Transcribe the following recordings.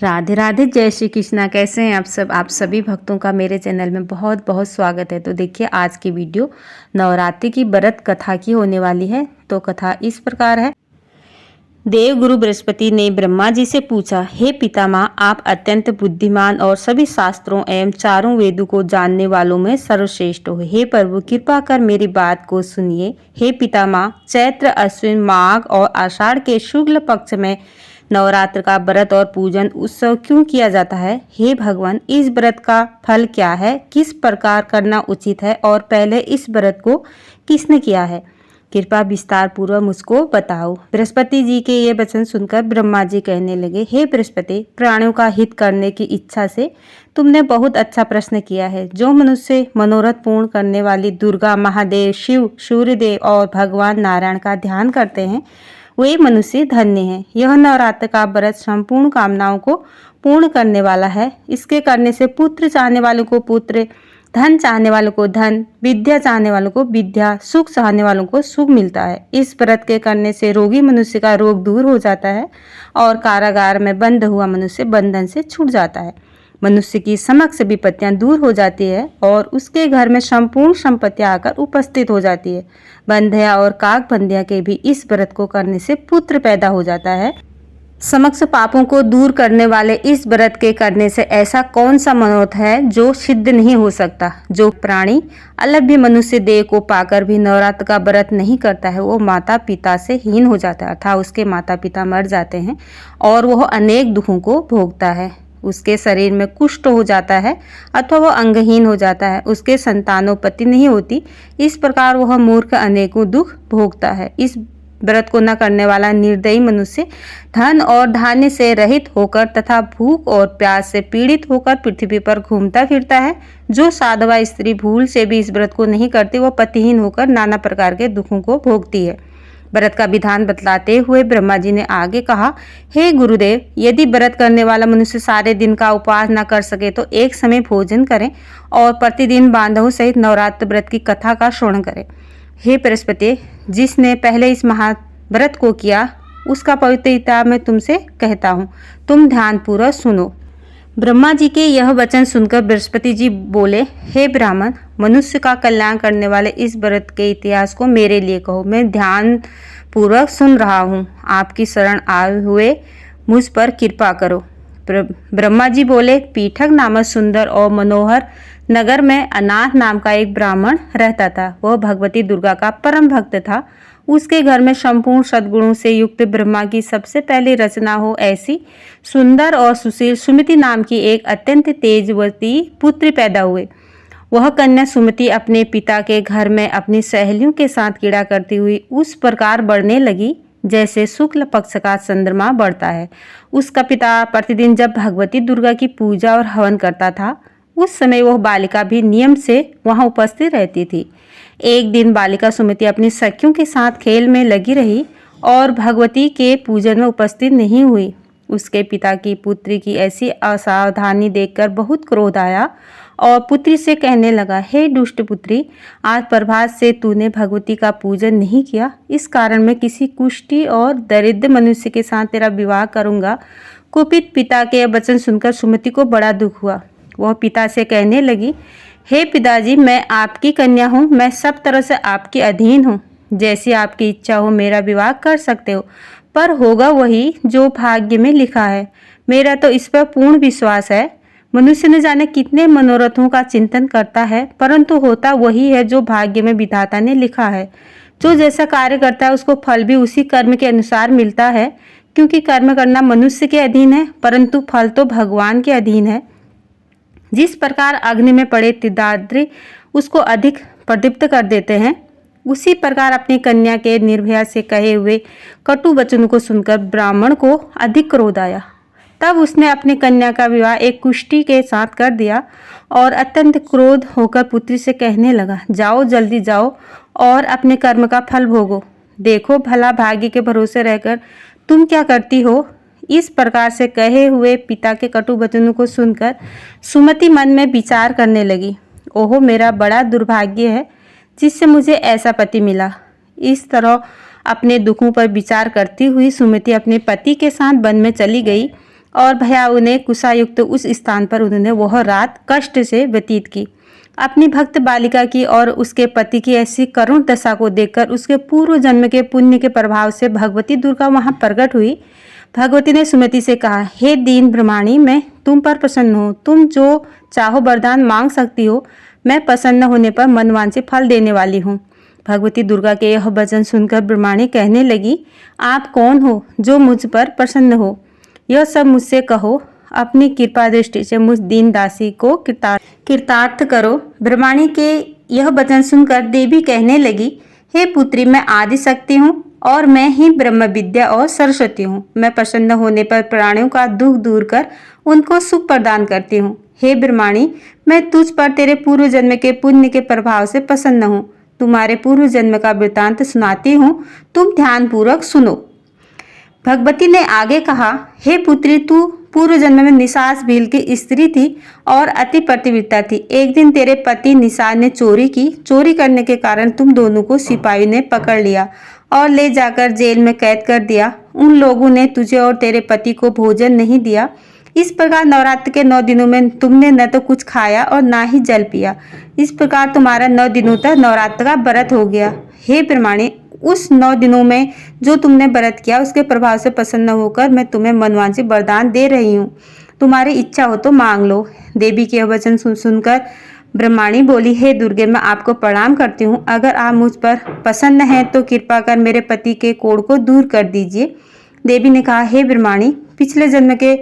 राधे राधे, जय श्री कृष्णा। कैसे हैं आप सब? आप सभी भक्तों का मेरे चैनल में बहुत बहुत स्वागत है। तो देखिए, आज की वीडियो नवरात्रि की व्रत कथा की होने वाली है। तो कथा इस प्रकार है। देव गुरु बृहस्पति ने ब्रह्मा जी से पूछा, हे पितामह, आप अत्यंत बुद्धिमान और सभी शास्त्रों एवं चारों वेदों को जानने वालों में सर्वश्रेष्ठ हो। हे प्रभु, कृपा कर मेरी बात को सुनिए। हे पितामह, चैत्र, अश्विन, माघ और आषाढ़ के शुक्ल पक्ष में नवरात्र का व्रत और पूजन उत्सव क्यों किया जाता है? हे भगवान, इस व्रत का फल क्या है? किस प्रकार करना उचित है? और पहले इस व्रत को किसने किया है? कृपा विस्तार पूर्वक मुझको बताओ। बृहस्पति जी के ये वचन सुनकर ब्रह्मा जी कहने लगे, हे बृहस्पति, प्राणियों का हित करने की इच्छा से तुमने बहुत अच्छा प्रश्न किया है। जो मनुष्य मनोरथ पूर्ण करने वाली दुर्गा, महादेव, शिव, सूर्यदेव और भगवान नारायण का ध्यान करते हैं, वे मनुष्य धन्य हैं। यह नवरात्र का व्रत संपूर्ण कामनाओं को पूर्ण करने वाला है। इसके करने से पुत्र चाहने वालों को पुत्र, धन चाहने वालों को धन, विद्या चाहने वालों को विद्या, सुख चाहने वालों को सुख मिलता है। इस व्रत के करने से रोगी मनुष्य का रोग दूर हो जाता है और कारागार में बंद हुआ मनुष्य बंधन से छूट जाता है। मनुष्य की समस्त विपत्तियां दूर हो जाती है और उसके घर में संपूर्ण संपत्तियां आकर उपस्थित हो जाती है। बंध्या और काक बंध्या के भी इस व्रत को करने से पुत्र पैदा हो जाता है। समस्त पापों को दूर करने वाले इस व्रत के करने से ऐसा कौन सा मनोरथ है जो सिद्ध नहीं हो सकता? जो प्राणी अलभ्य मनुष्य देह को पाकर भी नवरात्र का व्रत नहीं करता है, वो माता पिता से हीन हो जाता है, अर्थात उसके माता पिता मर जाते हैं और वह अनेक दुखों को भोगता है। उसके शरीर में कुष्ठ हो जाता है अथवा वह अंगहीन हो जाता है। उसके संतानोत्पत्ति नहीं होती। इस प्रकार वह मूर्ख अनेकों दुख भोगता है। इस व्रत को न करने वाला निर्दयी मनुष्य धन और धान्य से रहित होकर तथा भूख और प्यास से पीड़ित होकर पृथ्वी पर घूमता फिरता है। जो साधवा स्त्री भूल से भी इस व्रत को नहीं करती, वह पतिहीन होकर नाना प्रकार के दुखों को भोगती है। व्रत का विधान बतलाते हुए ब्रह्मा जी ने आगे कहा, हे गुरुदेव, यदि व्रत करने वाला मनुष्य सारे दिन का उपवास न कर सके तो एक समय भोजन करें और प्रतिदिन बांधवों सहित नवरात्र व्रत की कथा का श्रवण करें। हे बृहस्पति, जिसने पहले इस महाव्रत को किया उसका पवित्र इतिहास मैं तुमसे कहता हूँ, तुम ध्यानपूर्वक सुनो। ब्रह्मा जी के यह वचन सुनकर बृहस्पति जी बोले, हे ब्राह्मण, मनुष्य का कल्याण करने वाले इस व्रत के इतिहास को मेरे लिए कहो। मैं ध्यान पूर्वक सुन रहा हूँ। आपकी शरण आए हुए मुझ पर कृपा करो। ब्रह्मा जी बोले, पीठक नामक सुंदर और मनोहर नगर में अनाथ नाम का एक ब्राह्मण रहता था। वह भगवती दुर्गा का परम भक्त था। उसके घर में संपूर्ण सद्गुणों से युक्त ब्रह्मा की सबसे पहली रचना हो ऐसी सुंदर और सुशील सुमति नाम की एक अत्यंत तेजवती पुत्री पैदा हुए। वह कन्या सुमति अपने पिता के घर में अपनी सहेलियों के साथ क्रीड़ा करती हुई उस प्रकार बढ़ने लगी जैसे शुक्ल पक्ष का चंद्रमा बढ़ता है। उसका पिता प्रतिदिन जब भगवती दुर्गा की पूजा और हवन करता था, उस समय वह बालिका भी नियम से वहां उपस्थित रहती थी। एक दिन बालिका सुमति अपनी सखियों के साथ खेल में लगी रही और भगवती के पूजन में उपस्थित नहीं हुई। उसके पिता की पुत्री की ऐसी असावधानी देखकर बहुत क्रोध आया और पुत्री से कहने लगा, हे दुष्ट पुत्री, आज प्रभात से तूने भगवती का पूजन नहीं किया। इस कारण मैं किसी कुष्ठी और दरिद्र मनुष्य के साथ तेरा विवाह करूंगा। कुपित पिता के वचन सुनकर सुमति को बड़ा दुख हुआ। वह पिता से कहने लगी, हे पिताजी, मैं आपकी कन्या हूँ। मैं सब तरह से आपके अधीन हूँ। जैसी आपकी इच्छा हो मेरा विवाह कर सकते हो, पर होगा वही जो भाग्य में लिखा है। मेरा तो इस पर पूर्ण विश्वास है। मनुष्य न जाने कितने मनोरथों का चिंतन करता है, परंतु होता वही है जो भाग्य में विधाता ने लिखा है। जो जैसा कार्य करता है उसको फल भी उसी कर्म के अनुसार मिलता है, क्योंकि कर्म करना मनुष्य के अधीन है, परंतु फल तो भगवान के अधीन है। जिस प्रकार अग्नि में पड़े तिदाद्री उसको अधिक प्रदीप्त कर देते हैं, उसी प्रकार अपनी कन्या के निर्भया से कहे हुए कटु वचनों को सुनकर ब्राह्मण को अधिक क्रोध आया। तब उसने अपनी कन्या का विवाह एक कुष्ठी के साथ कर दिया और अत्यंत क्रोध होकर पुत्री से कहने लगा, जाओ, जल्दी जाओ और अपने कर्म का फल भोगो। देखो भला भाग्य के भरोसे रहकर तुम क्या करती हो। इस प्रकार से कहे हुए पिता के कटु वचनों को सुनकर सुमति मन में विचार करने लगी, ओहो, मेरा बड़ा दुर्भाग्य है जिससे मुझे ऐसा पति मिला। इस तरह अपने दुखों पर विचार करती हुई सुमति अपने पति के साथ वन में चली गई और भयाउ ने कुशायुक्त उस स्थान पर उन्होंने वह रात कष्ट से व्यतीत की। अपनी भक्त बालिका की और उसके पति की ऐसी करुण दशा को देखकर उसके पूर्व जन्म के पुण्य के प्रभाव से भगवती दुर्गा वहां प्रकट हुई। भगवती ने सुमति से कहा, हे दीन ब्रह्माणी, मैं तुम पर प्रसन्न हूँ। तुम जो चाहो वरदान मांग सकती हो। मैं प्रसन्न होने पर मनवांछित फल देने वाली हूँ। भगवती दुर्गा के यह वचन सुनकर ब्रह्माणी कहने लगी, आप कौन हो जो मुझ पर प्रसन्न हो? यह सब मुझसे कहो। अपनी कृपा दृष्टि से मुझ दीन दासी को कृतार्थ करो। ब्रह्माणी के यह वचन सुनकर देवी कहने लगी, हे पुत्री, मैं आदि शक्ति हूँ और मैं ही ब्रह्म विद्या और सरस्वती हूँ। मैं प्रसन्न होने पर प्राणियों का दुख दूर कर उनको सुख प्रदान करती हूँ। हे ब्रह्माणी, मैं तुझ पर तेरे पूर्व जन्म के पुण्य के प्रभाव से प्रसन्न हूँ। तुम्हारे पूर्व जन्म का वृतांत सुनाती हूँ, तुम ध्यान पूर्वक सुनो। भगवती ने आगे कहा, हे पुत्री, तू पूर्व जन्म में निशाच भील की स्त्री थी और अति पतिव्रता थी। एक दिन तेरे पति निशाच ने चोरी की। चोरी करने के कारण तुम दोनों को सिपाही ने पकड़ लिया और ले जाकर जेल में कैद कर दिया। उन लोगों ने तुझे और तेरे पति को भोजन नहीं दिया। इस प्रकार नवरात्र के 9 दिनों में तुमने न तो कुछ खाया और ना ही जल पिया। इस प्रकार तुम्हारा 9 दिनों तक नवरात्र का व्रत हो गया। हे ब्रह्माणी, उस 9 दिनों में जो तुमने व्रत किया उसके प्रभाव से प्रसन्न होकर मैं तुम्हें मनवांछित वरदान दे रही हूँ। तुम्हारी इच्छा हो तो मांग लो। देवी के वचन सुनकर ब्रह्माणी बोली, हे दुर्गे, मैं आपको प्रणाम करती हूँ। अगर आप मुझ पर प्रसन्न हैं तो कृपा कर मेरे पति के कोढ़ को दूर कर दीजिए। देवी ने कहा, हे ब्रह्माणी, पिछले जन्म के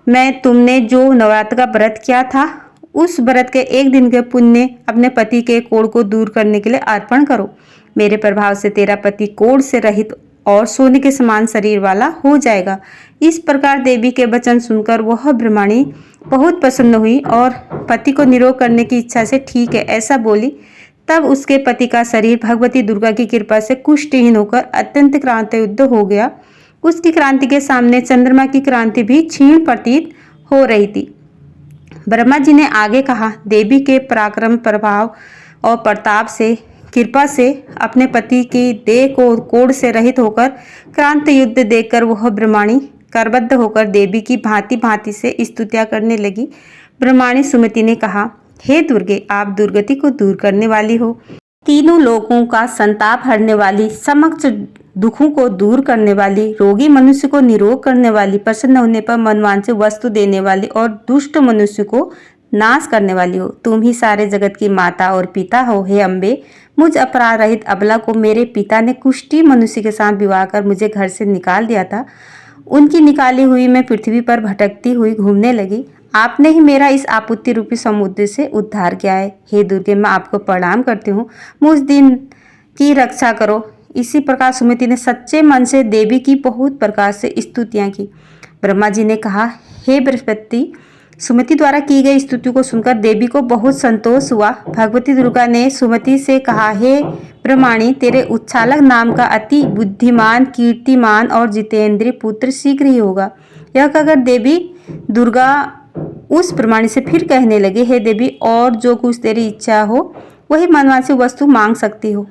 मैं तुमने जो नवरात्र का व्रत किया था उस व्रत के एक दिन के पुण्य अपने पति के कोढ़ को दूर करने के लिए अर्पण करो। मेरे प्रभाव से तेरा पति कोढ़ से रहित और सोने के समान शरीर वाला हो जाएगा। इस प्रकार देवी के वचन सुनकर वह ब्रह्माणी बहुत प्रसन्न हुई और पति को निरोग करने की इच्छा से ठीक है ऐसा बोली। तब उसके पति का शरीर भगवती दुर्गा की कृपा से कुष्ठहीन होकर अत्यंत क्रांतियुक्त हो गया। उसकी क्रांति के सामने चंद्रमा की क्रांति भी क्षीण प्रतीत हो रही थी। ब्रह्मा जी ने आगे कहा, देवी के पराक्रम, प्रभाव और प्रताप से, कृपा से अपने पति की देह को कोढ़ से रहित होकर क्रांति युद्ध देखकर वह ब्रह्माणी करबद्ध होकर देवी की भांति भांति से स्तुतियां करने लगी। ब्रह्माणी सुमति ने कहा, हे दुर्गे, आप दुर्गति को दूर करने वाली हो, तीनों लोगों का संताप हरने वाली, समस्त दुखों को दूर करने वाली, रोगी मनुष्य को निरोग करने वाली, प्रसन्न होने पर मनवांछित वस्तु देने वाली और दुष्ट मनुष्य को नाश करने वाली हो। तुम ही सारे जगत की माता और पिता हो। हे अम्बे, मुझ अपराध रहित अबला को मेरे पिता ने कुष्ठी मनुष्य के साथ विवाह कर मुझे घर से निकाल दिया था। उनकी निकाली हुई मैं पृथ्वी पर भटकती हुई घूमने लगी। आपने ही मेरा इस आपत्ति रूपी समुद्र से उद्धार किया है। हे दुर्गे, मैं आपको प्रणाम करती हूँ, मुझ दिन की रक्षा करो। इसी प्रकार सुमति ने सच्चे मन से देवी की बहुत प्रकार से स्तुतियां की। ब्रह्मा जी ने कहा, हे बृहस्पति, सुमति द्वारा की गई स्तुति को सुनकर देवी को बहुत संतोष हुआ। भगवती दुर्गा ने सुमति से कहा, हे ब्रह्माणी, तेरे उच्छालक नाम का अति बुद्धिमान, कीर्तिमान और जितेंद्रीय पुत्र शीघ्र ही होगा। यह कहकर देवी दुर्गा उस ब्रह्माणी से फिर कहने लगे, हे देवी, और जो कुछ तेरी इच्छा हो वही मनवांछित वस्तु मांग सकती हो।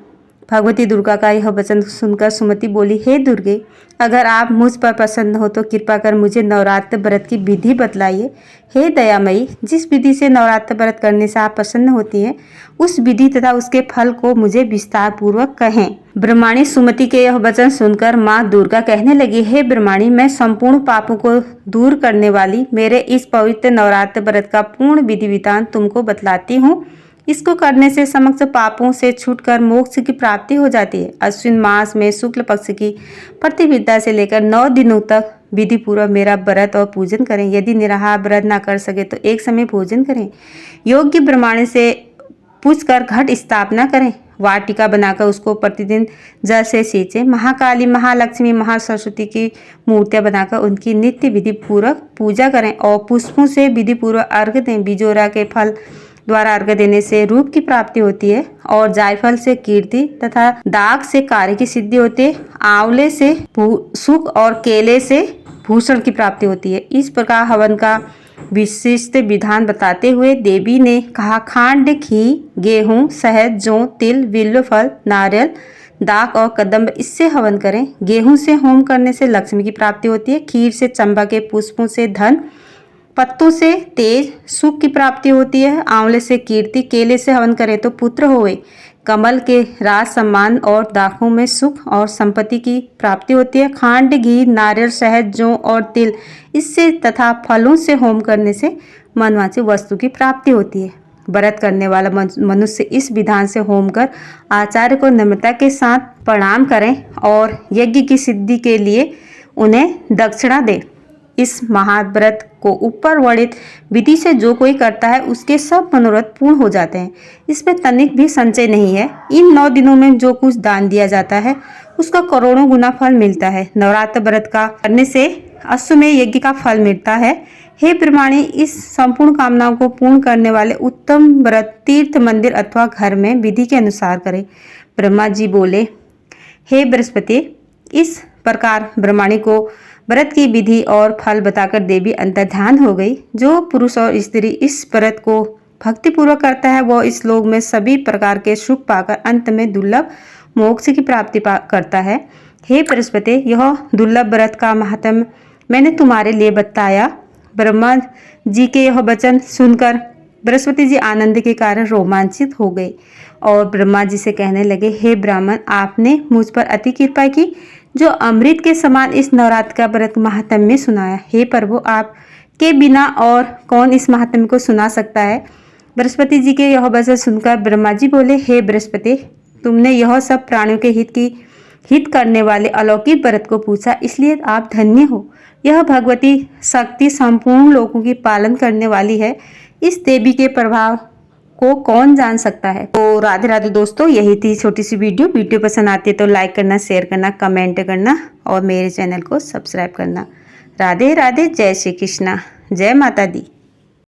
भगवती दुर्गा का यह वचन सुनकर सुमति बोली, हे दुर्गे, अगर आप मुझ पर प्रसन्न हो तो कृपा कर मुझे नवरात्र व्रत की विधि बतलाइए। हे दयामयी, जिस विधि से नवरात्र व्रत करने से आप प्रसन्न होती हैं उस विधि तथा उसके फल को मुझे विस्तार पूर्वक कहें। ब्रह्माणी सुमति के यह वचन सुनकर माँ दुर्गा कहने लगी, हे ब्रह्माणी, मैं संपूर्ण पापों को दूर करने वाली मेरे इस पवित्र नवरात्र व्रत का पूर्ण विधि विधान तुमको बतलाती हूँ। इसको करने से समस्त पापों से छूटकर मोक्ष की प्राप्ति हो जाती है। अश्विन मास में शुक्ल पक्ष की प्रतिपदा से लेकर 9 दिनों तक विधि पूर्वक मेरा व्रत और पूजन करें। यदि निराहार व्रत न कर सके तो एक समय भोजन करें। योग्य ब्राह्मण से पूछकर घट स्थापना करें। वाटिका बनाकर उसको प्रतिदिन जल से सींचें। महाकाली, महालक्ष्मी, महासरस्वती की मूर्तियां बनाकर उनकी नित्य विधि पूर्वक पूजा करें और पुष्पों से विधि पूर्वक अर्घ्य दें। बिजोरा के फल द्वारा अर्घ्य देने से रूप की प्राप्ति होती है और जायफल से कीर्ति तथा दाग से कार्य की सिद्धि होती है। आंवले से सुख और केले से भूषण की प्राप्ति होती है। इस प्रकार हवन का विशिष्ट विधान बताते हुए देवी ने कहा, खांड, घी, गेहूं, शहद, जौ, तिल, बिल्व फल, नारियल, दाक और कदम्ब इससे हवन करें। गेहूं से होम करने से लक्ष्मी की प्राप्ति होती है। खीर से, चंपा के पुष्पों से धन, पत्तों से तेज सुख की प्राप्ति होती है। आंवले से कीर्ति, केले से हवन करें तो पुत्र होए। कमल के राज सम्मान और दाखों में सुख और संपत्ति की प्राप्ति होती है। खांड, घी, नारियल, शहद, जौ और तिल इससे तथा फलों से होम करने से मनवांछित वस्तु की प्राप्ति होती है। व्रत करने वाला मनुष्य इस विधान से होम कर आचार्य को नम्रता के साथ प्रणाम करें और यज्ञ की सिद्धि के लिए उन्हें दक्षिणा दे। इस महाव्रत को ऊपर वर्णित विधि से जो कोई करता है उसके सब मनोरथ पूर्ण हो जाते हैं। इसमें तनिक भी संचय नहीं है। इन 9 दिनों में जो कुछ दान दिया जाता है उसका करोड़ों गुना फल मिलता है। नवरात्र व्रत का करने से अश्वमेध यज्ञ का फल मिलता है। हे ब्रह्माणी, इस संपूर्ण कामनाओं को पूर्ण करने वाले उत्तम व्रत तीर्थ, मंदिर अथवा घर में विधि के अनुसार करें। ब्रह्मा जी बोले, हे बृहस्पति, इस प्रकार ब्रह्माणी को व्रत की विधि और फल बताकर देवी अंतर्ध्यान हो गई। जो पुरुष और स्त्री इस व्रत को भक्तिपूर्वक करता है वह इस लोक में सभी प्रकार के सुख पाकर अंत में दुर्लभ मोक्ष की प्राप्ति करता है। हे बृहस्पति, यह दुर्लभ व्रत का महात्म्य मैंने तुम्हारे लिए बताया। ब्रह्मा जी के यह वचन सुनकर बृहस्पति जी आनंद के कारण रोमांचित हो गए और ब्रह्मा जी से कहने लगे, हे ब्राह्मण, आपने मुझ पर अति कृपा की जो अमृत के समान इस नवरात्र का व्रत महात्म्य में सुनाया। हे प्रभु, आप के बिना और कौन इस महात्म्य को सुना सकता है। बृहस्पति जी के यह वचन सुनकर ब्रह्मा जी बोले, हे बृहस्पति, तुमने यह सब प्राणियों के हित करने वाले अलौकिक व्रत को पूछा, इसलिए आप धन्य हो। यह भगवती शक्ति संपूर्ण लोगों की पालन करने वाली है। इस देवी के प्रभाव को कौन जान सकता है। तो राधे राधे दोस्तों, यही थी छोटी सी वीडियो पसंद आती है तो लाइक करना, शेयर करना, कमेंट करना और मेरे चैनल को सब्सक्राइब करना। राधे राधे, जय श्री कृष्णा, जय माता दी।